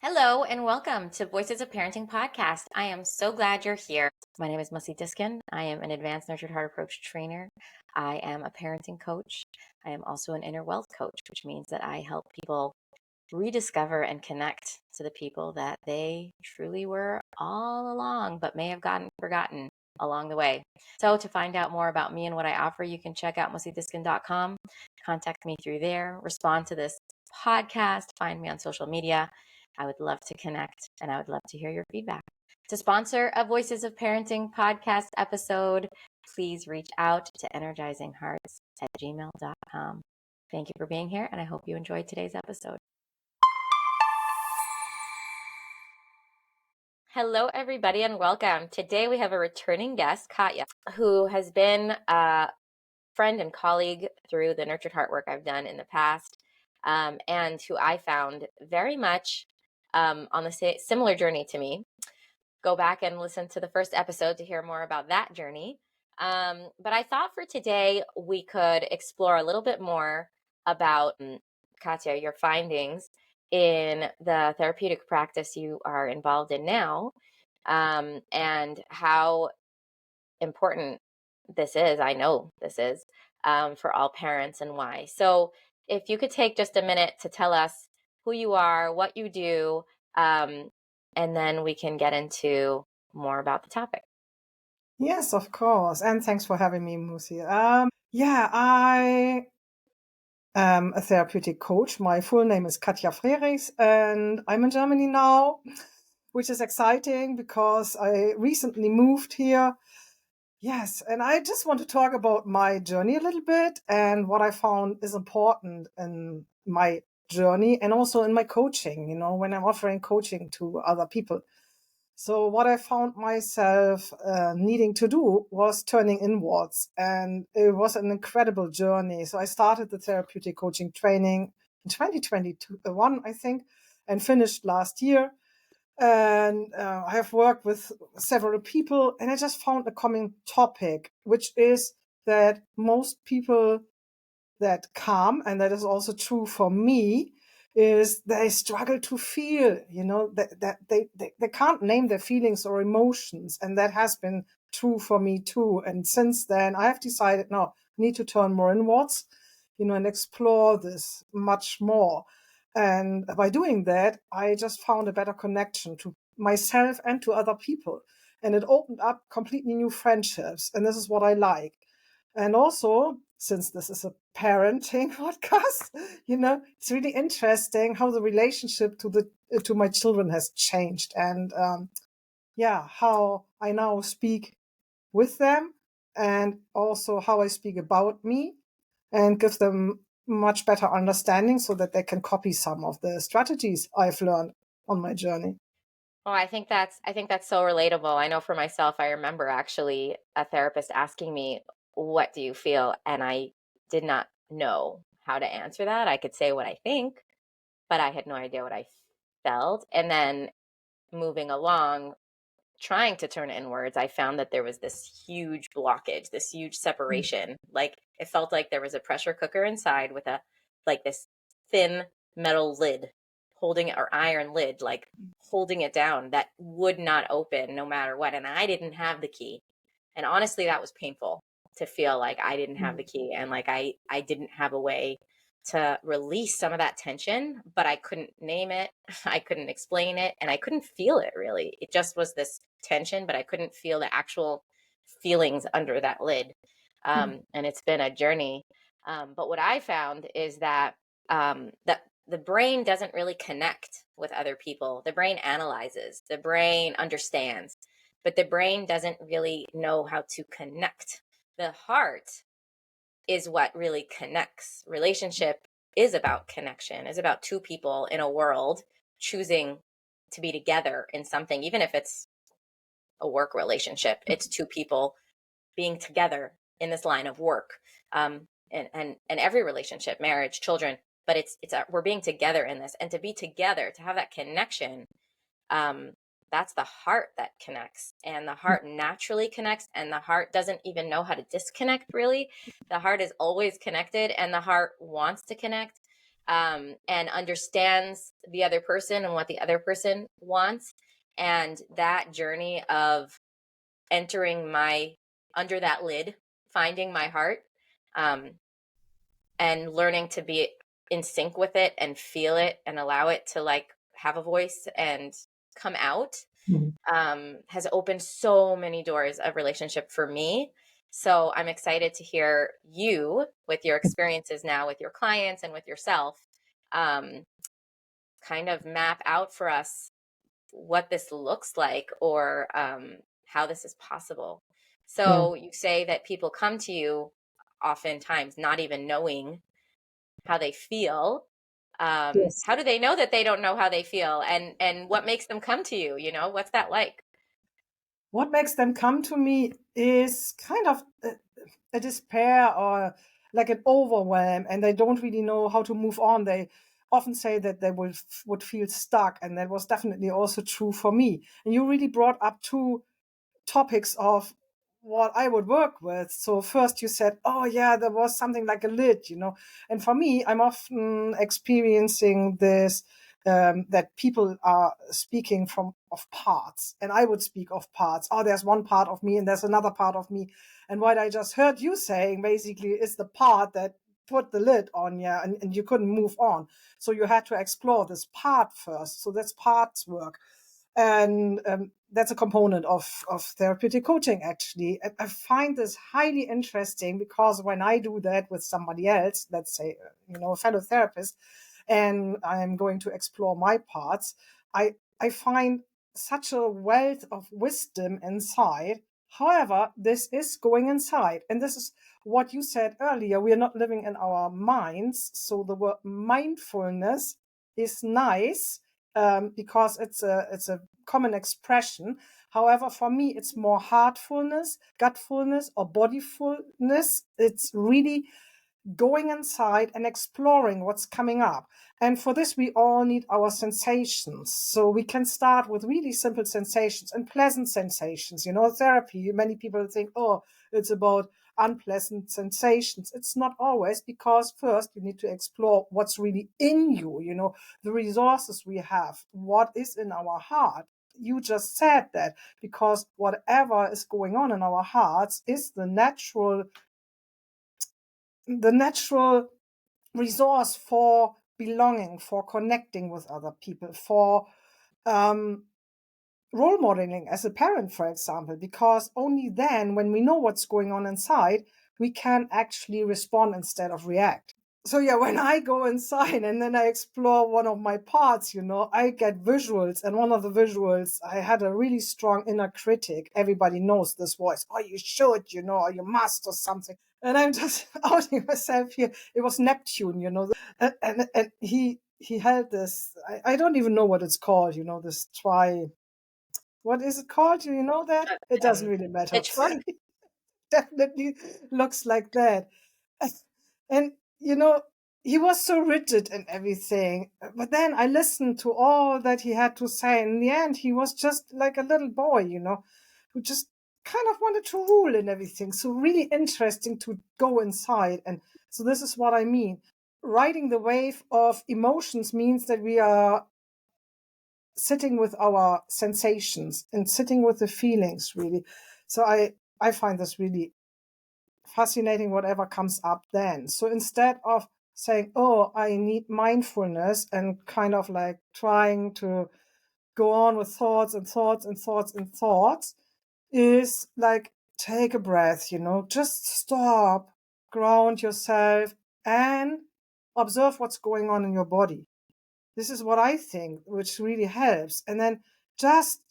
Hello and welcome to Voices of Parenting podcast. I am so glad you're here. My name is Mussi Diskin. I am an advanced nurtured heart approach trainer. I am a parenting coach. I am also an inner wealth coach, which means that I help people rediscover and connect to the people that they truly were all along, but may have gotten forgotten along the way. So to find out more about me and what I offer, you can check out mussidiskin.com, contact me through there, respond to this podcast, find me on social media. I would love to connect and I would love to hear your feedback. To sponsor a Voices of Parenting podcast episode, please reach out to energizinghearts@gmail.com. Thank you for being here, and I hope you enjoyed today's episode. Hello, everybody, and welcome. Today we have a returning guest, Katja, who has been a friend and colleague through the Nurtured Heart work I've done in the past, and who I found very much on the similar journey to me. Go back and listen to the first episode to hear more about that journey. But I thought for today we could explore a little bit more about, Katja, your findings in the therapeutic practice you are involved in now, and how important this is. I know this is for all parents and why. So if you could take just a minute to tell us who you are, what you do, and then we can get into more about the topic. Yes, of course. And thanks for having me, Mussi. I am a therapeutic coach. My full name is Katja Frerichs, and I'm in Germany now, which is exciting because I recently moved here. Yes, and I just want to talk about my journey a little bit and what I found is important in my journey and also in my coaching, when I'm offering coaching to other people. So what I found myself needing to do was turning inwards, and it was an incredible journey. So I started the therapeutic coaching training in 2021, I think, and finished last year. And I have worked with several people, and I just found a common topic, which is that most people that come, and that is also true for me, is they struggle to feel, that they can't name their feelings or emotions. And that has been true for me too. And since then, I have decided, no, I need to turn more inwards, and explore this much more. And by doing that, I just found a better connection to myself and to other people. And it opened up completely new friendships. And this is what I like. And also, since this is a parenting podcast, it's really interesting how the relationship to my children has changed, and how I now speak with them, and also how I speak about me, and give them much better understanding so that they can copy some of the strategies I've learned on my journey. Well, I think that's so relatable. I know for myself, I remember actually a therapist asking me, "What do you feel?" And I did not know how to answer that. I could say what I think, but I had no idea what I felt. And then moving along, trying to turn inwards, I found that there was this huge blockage, this huge separation. Like it felt like there was a pressure cooker inside with this thin metal lid holding it, or iron lid, like holding it down, that would not open no matter what. And I didn't have the key. And honestly, that was painful to feel like I didn't have the key, and like I didn't have a way to release some of that tension, but I couldn't name it. I couldn't explain it, and I couldn't feel it really. It just was this tension, but I couldn't feel the actual feelings under that lid. And it's been a journey. But what I found is that that the brain doesn't really connect with other people. The brain analyzes, the brain understands, but the brain doesn't really know how to connect. The heart is what really connects. Relationship is about connection, is about two people in a world choosing to be together in something, even if it's a work relationship. It's two people being together in this line of work, and every relationship, marriage, children. But we're being together in this, and to be together, to have that connection, that's the heart that connects, and the heart naturally connects, and the heart doesn't even know how to disconnect really. The heart is always connected, and the heart wants to connect. and understands the other person and what the other person wants. And that journey of entering my under that lid, finding my heart, um, and learning to be in sync with it and feel it and allow it to like have a voice and come out, Mhm. has opened so many doors of relationship for me. So I'm excited to hear you with your experiences now with your clients and with yourself, um, kind of map out for us what this looks like, or how this is possible. Yeah. So you say that people come to you oftentimes not even knowing how they feel. Yes. How do they know that they don't know how they feel, and what makes them come to you? You know, what's that like? What makes them come to me is kind of a despair or like an overwhelm, and they don't really know how to move on. They often say that they would feel stuck, and that was definitely also true for me. And you really brought up two topics of what I would work with. So first you said, oh yeah, there was something like a lid, and for me, I'm often experiencing this, that people are speaking from of parts, and I would speak of parts. Oh, there's one part of me and there's another part of me. And what I just heard you saying basically is the part that put the lid on you, and you couldn't move on. So you had to explore this part first. So that's parts work. And that's a component of therapeutic coaching, actually. And I find this highly interesting because when I do that with somebody else, let's say, a fellow therapist, and I'm going to explore my parts, I find such a wealth of wisdom inside. However, this is going inside. And this is what you said earlier. We are not living in our minds. So the word mindfulness is nice, because it's a common expression. However, for me, it's more heartfulness, gutfulness, or bodyfulness. It's really going inside and exploring what's coming up. And for this, we all need our sensations. So we can start with really simple sensations and pleasant sensations. Therapy, many people think, oh, it's about unpleasant sensations. It's not always, because first you need to explore what's really in you, the resources we have, what is in our heart. You just said that, because whatever is going on in our hearts is the natural resource for belonging, for connecting with other people, for um, role modeling as a parent, for example, because only then, when we know what's going on inside, we can actually respond instead of react. So yeah, when I go inside and then I explore one of my parts, I get visuals. And one of the visuals, I had a really strong inner critic. Everybody knows this voice. Oh, you should, or you must, or something. And I'm just outing myself here. It was Neptune, and he held this. I don't even know what it's called. This What is it called? Do you know that? It doesn't really matter. Pitchfork. Definitely looks like that. And, he was so rigid and everything. But then I listened to all that he had to say. In the end, he was just like a little boy, who just kind of wanted to rule and everything. So really interesting to go inside. And so this is what I mean. Riding the wave of emotions means that we are sitting with our sensations and sitting with the feelings, really. So I find this really fascinating, whatever comes up then. So instead of saying, oh, I need mindfulness, and kind of like trying to go on with thoughts and thoughts and thoughts and thoughts, is like, take a breath, just stop, ground yourself, and observe what's going on in your body. This is what I think, which really helps. And then just,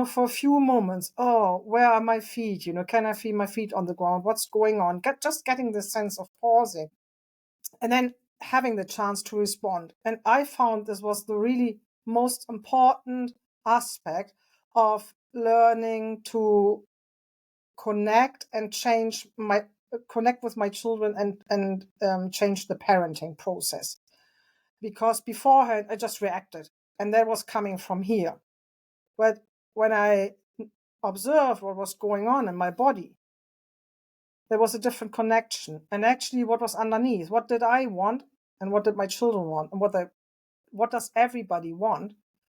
for a few moments, oh, where are my feet? Can I feel my feet on the ground? What's going on? Just getting the sense of pausing, and then having the chance to respond. And I found this was the really most important aspect of learning to connect and connect with my children, and change the parenting process, because beforehand I just reacted, and that was coming from here. But when I observed what was going on in my body, there was a different connection. And actually, what was underneath? What did I want? and what did my children want, and what does everybody want,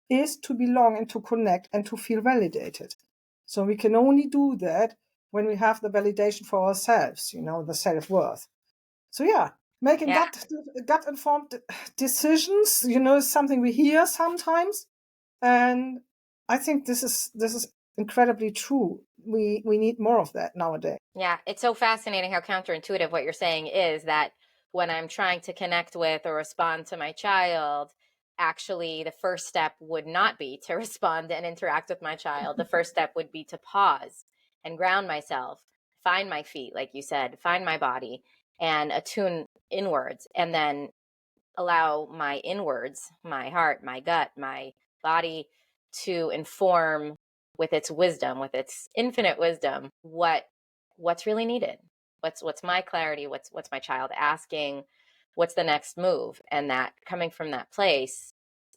is to belong and to connect and to feel validated. So we can only do that when we have the validation for ourselves, the self-worth. So yeah, making Yeah. gut informed decisions, is something we hear sometimes, and I think this is incredibly true. We need more of that nowadays. Yeah, it's so fascinating how counterintuitive what you're saying is, that when I'm trying to connect with or respond to my child, actually the first step would not be to respond and interact with my child. The first step would be to pause and ground myself, find my feet, like you said, find my body and attune inwards, and then allow my inwards, my heart, my gut, my body, to inform with its wisdom, with its infinite wisdom, what's really needed. What's my clarity, what's my child asking, what's the next move. And that, coming from that place,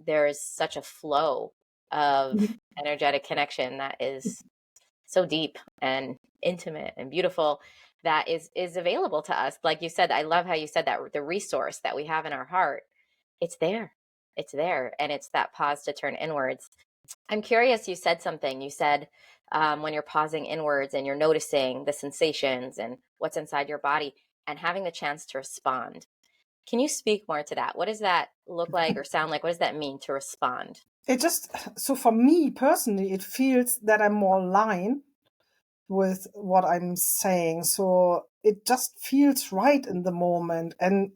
there's such a flow of energetic connection that is so deep and intimate and beautiful, that is available to us. Like you said, I love how you said that the resource that we have in our heart, it's there. It's there. And it's that pause to turn inwards. I'm curious, you said something. You said, when you're pausing inwards and you're noticing the sensations and what's inside your body and having the chance to respond. Can you speak more to that? What does that look like or sound like? What does that mean to respond? So for me personally, it feels that I'm more aligned with what I'm saying. So it just feels right in the moment. And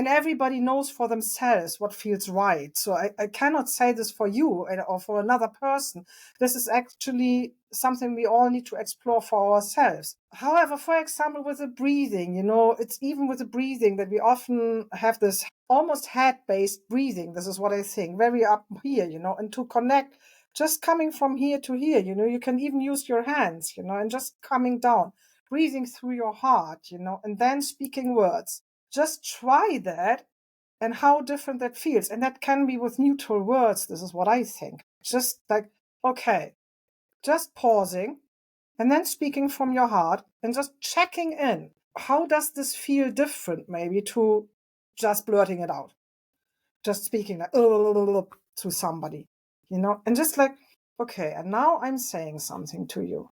everybody knows for themselves what feels right. So I cannot say this for you or for another person. This is actually something we all need to explore for ourselves. However, for example, with the breathing, it's even with the breathing that we often have this almost head-based breathing. This is what I think, very up here, and to connect, just coming from here to here, you can even use your hands, and just coming down, breathing through your heart, and then speaking words. Just try that and how different that feels. And that can be with neutral words. This is what I think. Just like, okay, just pausing and then speaking from your heart and just checking in. How does this feel different, maybe, to just blurting it out? Just speaking like to somebody, and just like, okay, and now I'm saying something to you.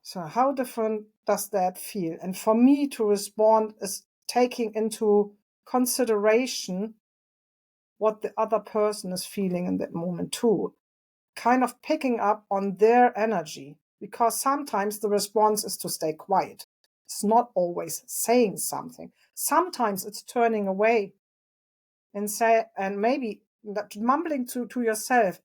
So how different does that feel? And for me to respond is taking into consideration what the other person is feeling in that moment too, kind of picking up on their energy, because sometimes the response is to stay quiet. It's not always saying something. Sometimes it's turning away and maybe mumbling to yourself,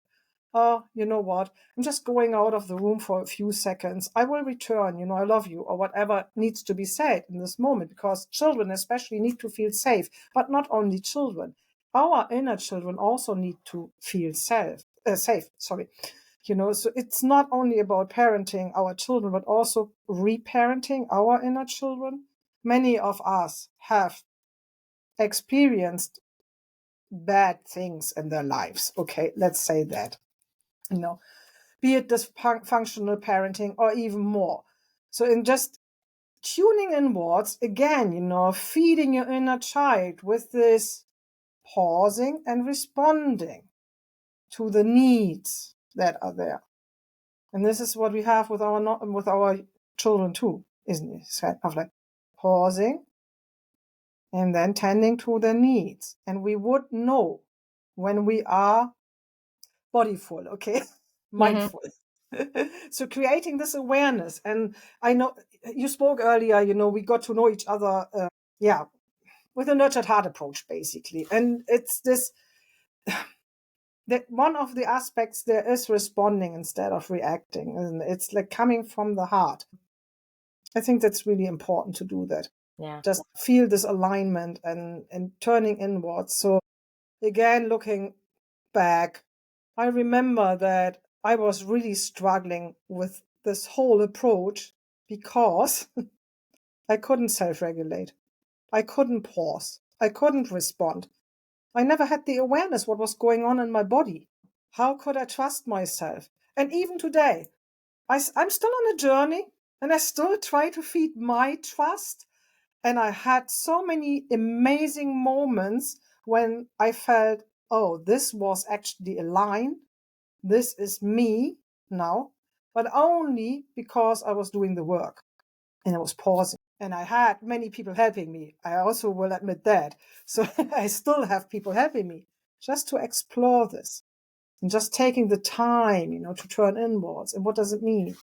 oh, you know what? I'm just going out of the room for a few seconds. I will return, I love you, or whatever needs to be said in this moment, because children especially need to feel safe, but not only children. Our inner children also need to feel safe, sorry. So it's not only about parenting our children, but also reparenting our inner children. Many of us have experienced bad things in their lives. Okay, let's say that, be it dysfunctional parenting or even more. So in just tuning inwards, again, feeding your inner child with this pausing and responding to the needs that are there. And this is what we have with our children too, isn't it? So of like pausing and then tending to their needs. And we would know when we are bodyful, okay? Mm-hmm. Mindful. So creating this awareness. And I know you spoke earlier, we got to know each other, with a nurtured heart approach, basically. And it's this, that one of the aspects there is responding instead of reacting. And it's like coming from the heart. I think that's really important to do that. Yeah. Just feel this alignment and turning inwards. So again, looking back, I remember that I was really struggling with this whole approach because I couldn't self-regulate. I couldn't pause. I couldn't respond. I never had the awareness what was going on in my body. How could I trust myself? And even today, I'm still on a journey and I still try to feed my trust And I had so many amazing moments when I felt, oh, this was actually a line. This is me now, but only because I was doing the work and I was pausing. And I had many people helping me. I also will admit that. So I still have people helping me just to explore this and just taking the time, to turn inwards. And what does it mean?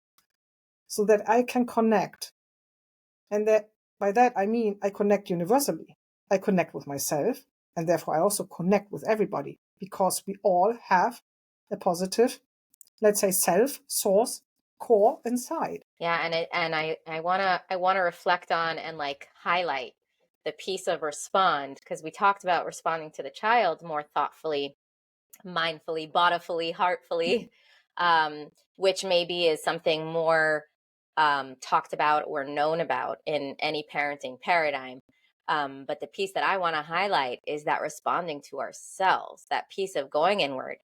So that I can connect. And that by that, I mean, I connect universally. I connect with myself. And therefore, I also connect with everybody because we all have a positive, let's say, self source core inside. Yeah, and I wanna reflect on and like highlight the piece of respond, because we talked about responding to the child more thoughtfully, mindfully, bodifully, heartfully, which maybe is something more talked about or known about in any parenting paradigm. But the piece that I want to highlight is that responding to ourselves, that piece of going inward,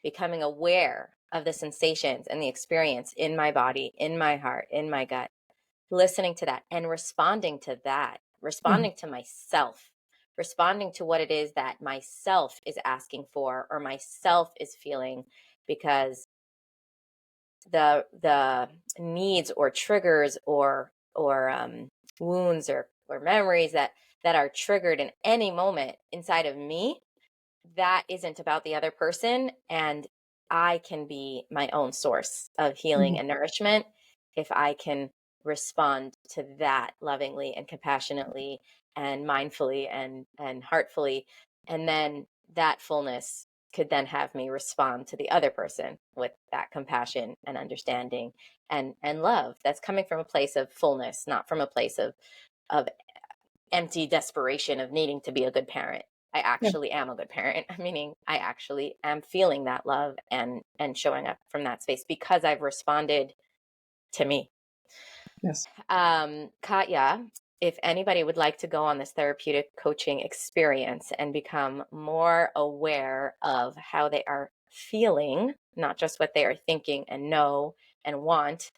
becoming aware of the sensations and the experience in my body, in my heart, in my gut, listening to that and responding to that, Mhm. responding to myself, responding to what it is that myself is asking for or myself is feeling, because the needs or triggers or wounds or memories that are triggered in any moment inside of me, that isn't about the other person. And I can be my own source of healing Mhm. and nourishment if I can respond to that lovingly and compassionately and mindfully and heartfully. And then that fullness could then have me respond to the other person with that compassion and understanding and love that's coming from a place of fullness, not from a place of empty desperation of needing to be a good parent. I Yeah. actually am a good parent, meaning I actually am feeling that love and showing up from that space because I've responded to me. Yes. Katya, if anybody would like to go on this therapeutic coaching experience and become more aware of how they are feeling, not just what they are thinking and know and want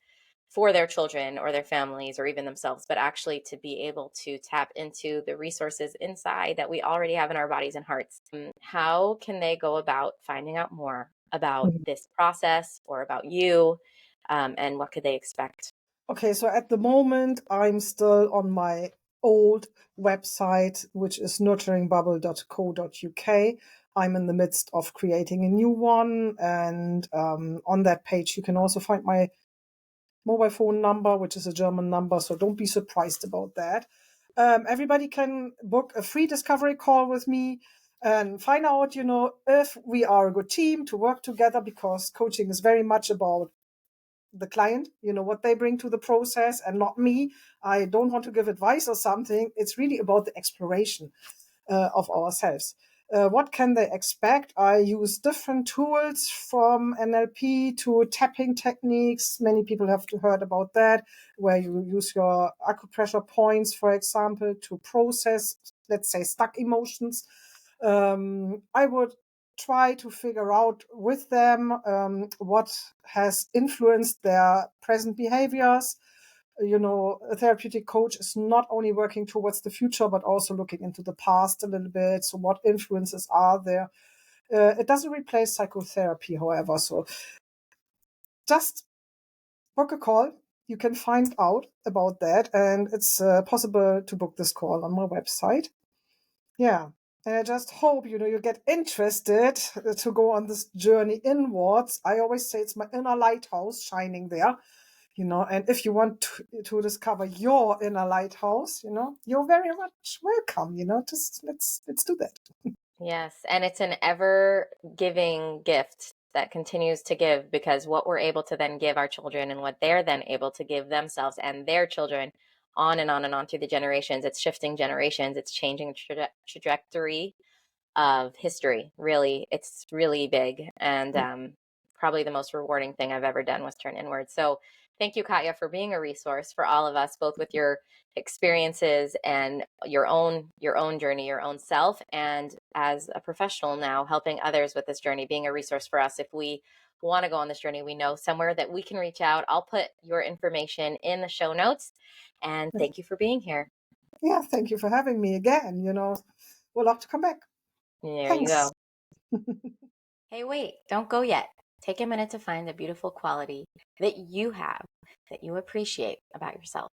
for their children or their families or even themselves, but actually to be able to tap into the resources inside that we already have in our bodies and hearts. How can they go about finding out more about Mhm. this process or about you? And what could they expect? Okay, so at the moment, I'm still on my old website, which is nurturingbubble.co.uk. I'm in the midst of creating a new one. And on that page, you can also find my mobile phone number, which is a German number. So don't be surprised about that. Everybody can book a free discovery call with me and find out, if we are a good team to work together, because coaching is very much about the client, what they bring to the process and not me. I don't want to give advice or something. It's really about the exploration of ourselves. What can they expect? I use different tools from NLP to tapping techniques. Many people have heard about that, where you use your acupressure points, for example, to process, let's say, stuck emotions. I would try to figure out with them what has influenced their present behaviors. A therapeutic coach is not only working towards the future, but also looking into the past a little bit. So, what influences are there? It doesn't replace psychotherapy, however. So, just book a call. You can find out about that, and it's possible to book this call on my website. Yeah. And I just hope, you get interested to go on this journey inwards. I always say it's my inner lighthouse shining there, and if you want to discover your inner lighthouse, you're very much welcome, just let's do that. Yes, and it's an ever giving gift that continues to give, because what we're able to then give our children and what they're then able to give themselves and their children, on and on and on through the generations. It's shifting generations, it's changing trajectory of history. Really, it's really big, and probably the most rewarding thing I've ever done was turn inward. So thank you, Katya, for being a resource for all of us, both with your experiences and your own journey, your own self, and as a professional now helping others with this journey, being a resource for us if we want to go on this journey. We know somewhere that we can reach out. I'll put your information in the show notes, and thank you for being here. Yeah, thank you for having me again. We'll love to come back. There you Thanks. go. Hey, wait, don't go yet. Take a minute to find the beautiful quality that you have, that you appreciate about yourself.